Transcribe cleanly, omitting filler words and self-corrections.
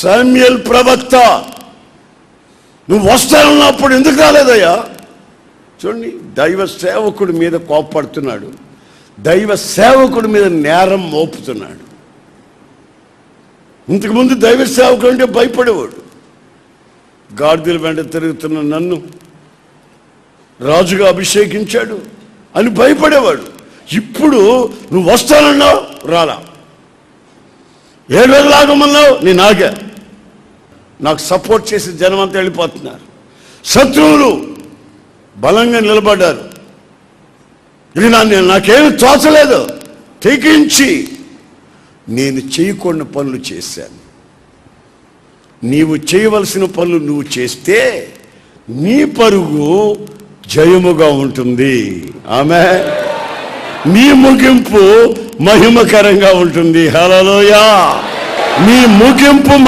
సమూయేలు ప్రవక్త, నువ్వు వస్తానన్నప్పుడు ఎందుకు రాలేదయ్యా? చూడండి, దైవ సేవకుడి మీద కోపడుతున్నాడు, దైవ సేవకుడి మీద నేరం మోపుతున్నాడు. ఇంతకుముందు దైవ సేవకుడు అంటే భయపడేవాడు. గాడిదల వెంట తిరుగుతున్న నన్ను రాజుగా అభిషేకించాడు అని భయపడేవాడు. ఇప్పుడు నువ్వు వస్తానన్నావు, రాలా. 7 రోజులు ఆగమన్నావు, నేను ఆగా. నాకు సపోర్ట్ చేసి జనం అంతా వెళ్ళిపోతున్నారు. శత్రువులు బలంగా నిలబడ్డారు. ఇది నాకేమి తోచలేదు. తెగించి నేను చేయకూడని పనులు చేశాను. నీవు చేయవలసిన పనులు నువ్వు చేస్తే నీ పరుగు జయముగా ఉంటుంది. ఆమేన్. నీ ముగింపు మహిమకరంగా ఉంటుంది. హల్లెలూయా. నీ ముగింపు